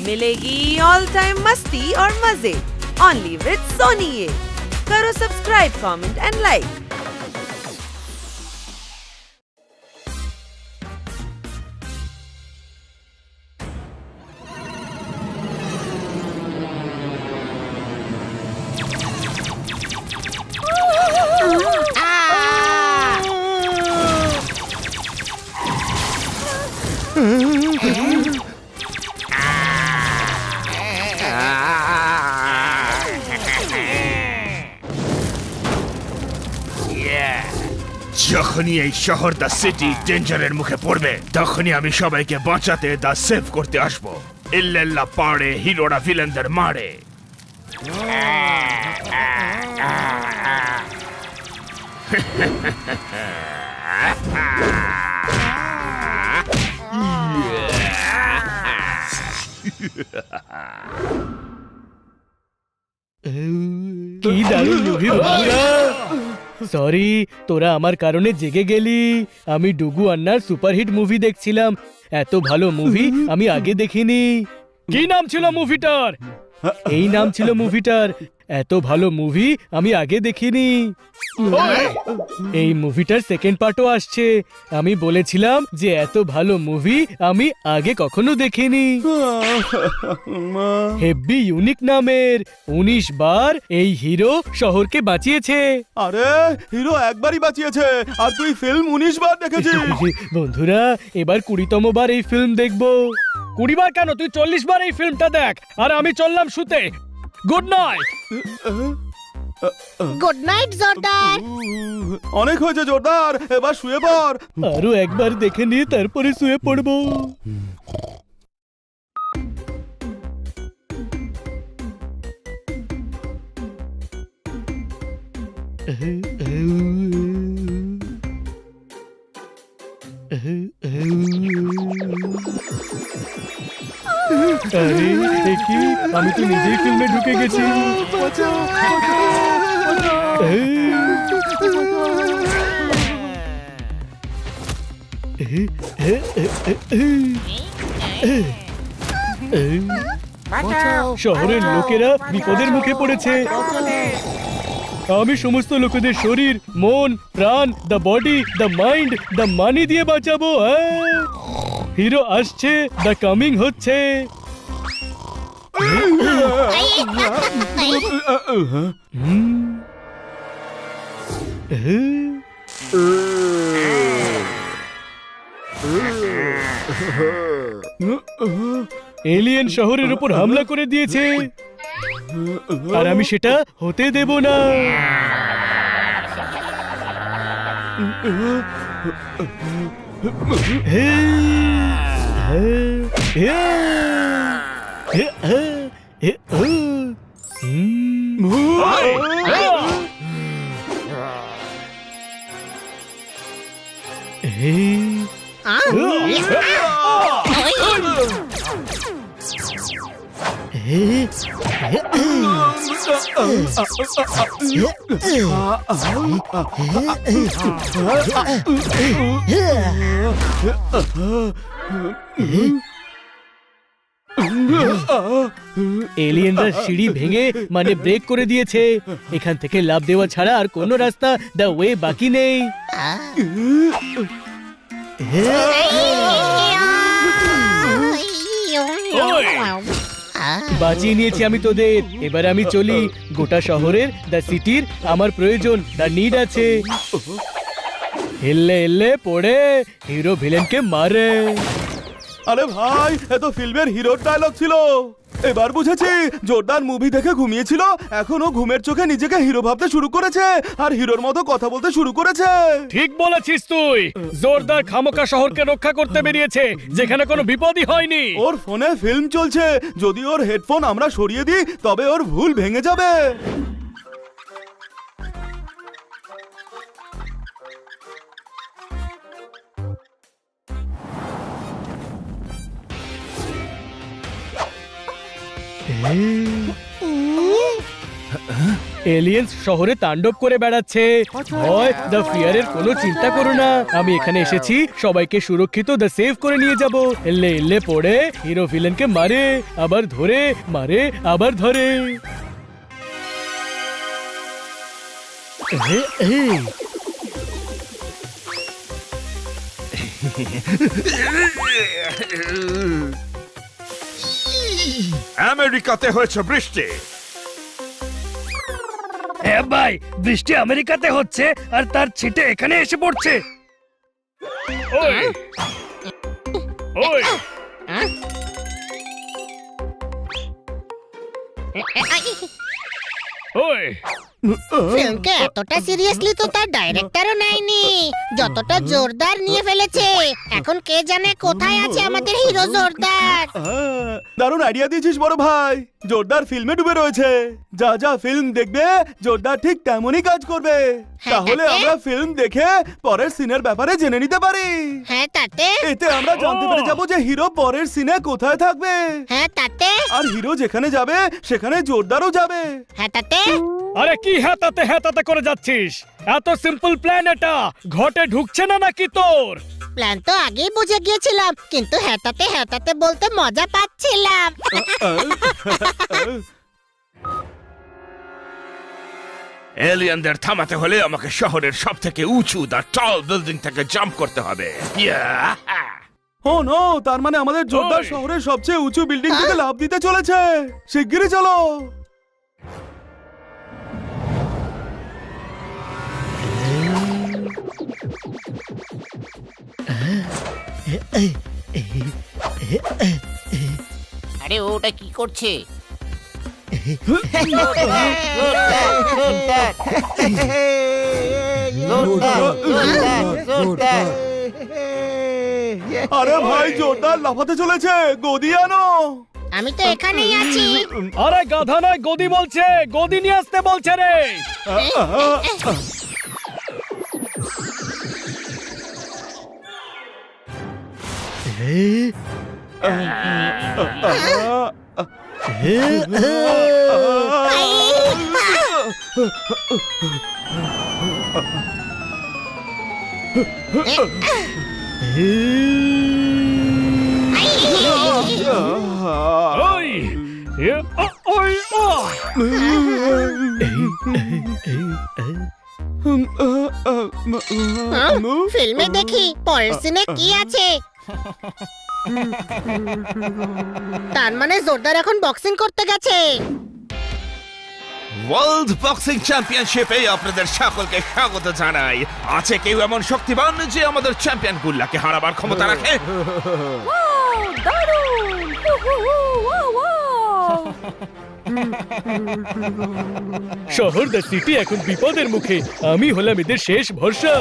मिलेगी all time मस्ती और मजे ओनली विद सोनी ये। करो सब्सक्राइब, कमेंट एंड लाइक। যখনই এই শহর দ্য সিটি ডেঞ্জারের মুখে পড়বে তখনই আমি সবাইকে বাঁচাতে দ্য সেভ করতে আসবো। ইল্লাল্লাহ পাড়ে হিরোরা ভিলেনদের মারে। কি দারুণ মুভি বন্ধুরা। সরি তোরা আমার কারণে জেগে গেলি। আমি ডুগু আন্নার সুপারহিট মুভি দেখছিলাম। এত ভালো মুভি আমি আগে দেখিনি। কি নাম ছিল মুভিটার? এই নাম ছিল মুভিটার। এত ভালো মুভি আমি আগে দেখিনি। এই মুভিটার সেকেন্ড পার্টও আসছে। আমি বলেছিলাম যে এত ভালো মুভি আমি আগে কখনো দেখিনি। হেব্বি ইউনিক নামের 19 বার এই হিরো শহরকে বাঁচিয়েছে। আরে হিরো একবারই বাঁচিয়েছে আর তুই ফিল্ম 19 বার দেখেছিস। বন্ধুরা এবার 20তম বার এই ফিল্ম দেখবো। 20 বার কেন, তুই 40 বার এই ফিল্মটা দেখ। আর আমি চললাম শুতে। Good night. গুড নাইট জোরদার। অনেক হয়েছে জোরদার, এবার শুয়ে পড়। আরো একবার দেখে নিয়ে তারপরে শুয়ে পড়বো। আরে কি, আমি তো নিজেই ফিল্মে ঢুকে গেছি। শহরের লোকেরা বিপদের মুখে পড়েছে। আমি সমস্ত লোকেদের শরীর, মন, প্রাণ, the body, the mind, the money দিয়ে বাঁচাবো। হিরো আসছে, দ্য কামিং হচ্ছে। এলিয়েন শহরের উপর হামলা করে দিয়েছে আর আমি সেটা হতে দেব না। এলিয়েনরা সিঁড়ি ভেঙে মানে ব্রেক করে দিয়েছে। এখান থেকে লাফ দেওয়া ছাড়া আর কোনো রাস্তা, দ্য ওয়ে বাকি নেই। বাঁচিয়ে নিয়েছি আমি তোদের। এবার আমি চলি। গোটা শহরের, দ্য সিটির আমার প্রয়োজন, দ্য নিড আছে। হেললে হেললে পড়ে হিরো ভিলেনকে মারে। আরে ভাই, এ তো ফিল্মের হিরোর ডায়লগ ছিল। এবার বুঝেছি, জোরদার মুভি দেখে ঘুমিয়েছিল, এখনো ঘুমের চোখে নিজেকে হিরো ভাবতে শুরু করেছে আর হিরোর মতো কথা বলতে শুরু করেছে। ঠিক বলেছিস তুই। জোরদার খামোকা শহরকে রক্ষা করতে বেরিয়েছে যেখানে কোনো বিপদই হয়নি। ওর ফোনে ফিল্ম চলছে, যদি ওর হেডফোন আমরা সরিয়ে দিই তবে ওর ভুল ভেঙে যাবে। এলিয়েন্স শহরে তাণ্ডব করে বেড়াচ্ছে। ভয় দ্য ফিয়ারের কোনো চিন্তা করো না, আমি এখানে এসেছি সবাইকে সুরক্ষিত দ্য সেভ করে নিয়ে যাব। এলে এলে পড়ে হিরো ভিলেনকে মারে আবার ধরে, মারে আবার ধরে। আমেরিকাতে হয়েছে বৃষ্টি। হ্যাঁ ভাই, বৃষ্টি আমেরিকাতে হচ্ছে আর তার ছিটে এখানে এসে পড়ছে। ওই ওই ওই ফিল্মকে এতটা সিরিয়াসলি তো তার ডাইরেক্টরও নেয়নি, যতটা জোরদার নিয়ে ফেলেছে। এখন কে জানে কোথায় আছে আমাদের হিরো জোরদার। দারুণ আইডিয়া দিয়েছিস বড় ভাই। জোরদার ফিল্মে ডুবে রয়েছে, যা যা ফিল্ম দেখবে জোরদার ঠিক তেমনই কাজ করবে। তাহলে আমরা ফিল্ম দেখে পরের সিনের ব্যাপারে জেনে নিতে পারি। হ্যাঁ তাতে, এতে আমরা জানতে পেরে যাবো যে হিরো পরের সিনে কোথায় থাকবে। হ্যাঁ তাতে, আর হিরো যেখানে যাবে সেখানে জোরদারও যাবে। হ্যাঁ তাতে। আরে কি হ্যাতাতে করে যাচ্ছিস? এত সিম্পল প্ল্যান এটা ঘটে ঢুকছে না নাকি তোর? প্ল্যান তো আগেই বুঝে গিয়েছিলাম, কিন্তু হ্যাঁ তাতে বলতে মজা পাচ্ছিলাম। এলিয়েনদের থামাতে হলে আমাকে শহরের সব থেকে উঁচু দা টল বিল্ডিং থেকে জাম্প করতে হবে। ও নো, তার মানে আমাদের জোরদার ওই। শহরের সবচেয়ে উঁচু বিল্ডিং থেকে লাফ দিতে চলেছে। শিগগিরই চলো। আরে ওটা কি করছে? আরে ভাই, জোরদার লাফাতে চলেছে, গদি আনো। আমি তো এখানেই আছি। আরে গাধা নয়, গদি বলছে, গদি নিয়ে আসতে বলছে রে। ওই ওই ফিল্মে দেখি পরের সিনে কি আছে। তার মানে জোরদার এখন বক্সিং করতে গেছে। ওয়ার্ল্ড বক্সিং চ্যাম্পিয়নশিপে আপনাদের সকলকে স্বাগত জানাই। আছে কেউ এমন শক্তিমান যে আমাদের চ্যাম্পিয়ন গুল্লাকে হারাবার ক্ষমতা রাখে? শহর দ্য সিটি এখন বিপদের মুখে, আমি হলাম এদের শেষ ভরসা।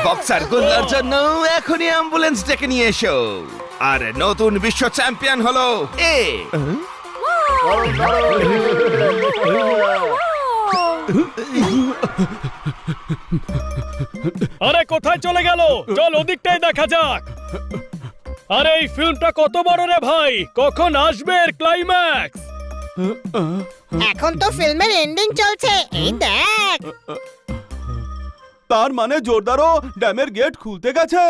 বক্সার গুল্লার জন্য এখনই অ্যাম্বুলেন্স ডেকে নিয়ে এসো। আর নতুন বিশ্ব চ্যাম্পিয়ন হলো এ। আরে কোথায় চলে গেল? চল ওদিকটাই দেখা যাক। আরে এই ফিল্মটা কত বড় রে ভাই, কখন আসবে এর ক্লাইম্যাক্স? এখন তো ফিল্মের এন্ডিং চলছে, এই দেখ। তার মানে জোরদারও ড্যামের গেট খুলতে গেছে।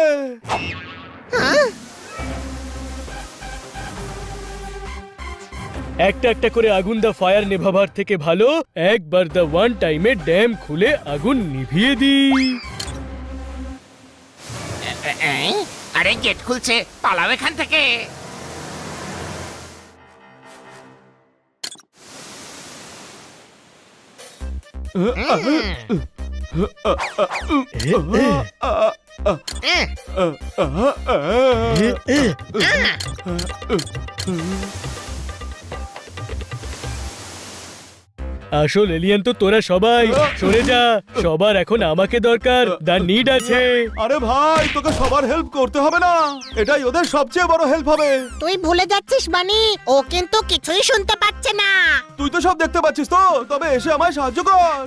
একটা একটা করে আগুন দা ফায়ার নেভাবার থেকে ভালো একবার দা ওয়ান টাইমে ড্যাম খুলে আগুন নিভিয়ে দিই। আরে গেট খুলছে, পালাও এখান থেকে। আসল এলিয়েন তো তোরা সবাই। সরে যা, সবার এখন আমাকে দরকার, দা নিড আছে। আরে ভাই, তোকে সবার হেল্প করতে হবে না, এটাই ওদের সবচেয়ে বড় হেল্প হবে। তুই ভুলে যাচ্ছিস বানি, ও কিন্তু কিছুই শুনতে পাচ্ছে না। তুই তো সব দেখতে পাচ্ছিস তো, তবে এসে আমায় সাহায্য কর।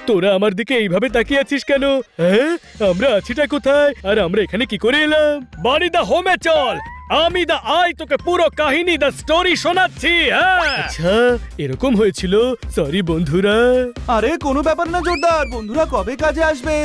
তোরা আমার দিকে এইভাবে তাকিয়ে আছিস কেন? হ্যাঁ, আমরা আছিটা কোথায় আর আমরা এখানে কি করে এলাম? বাড়ি দা হোমে চল, আমি দা আই তোকে পুরো কাহিনী দা স্টোরি শোনাচ্ছি। হ্যাঁ, আচ্ছা এরকম হয়েছিল, সরি বন্ধুরা। আরে কোনো ব্যাপার না জোরদার, বন্ধুরা কবে কাজে আসবে?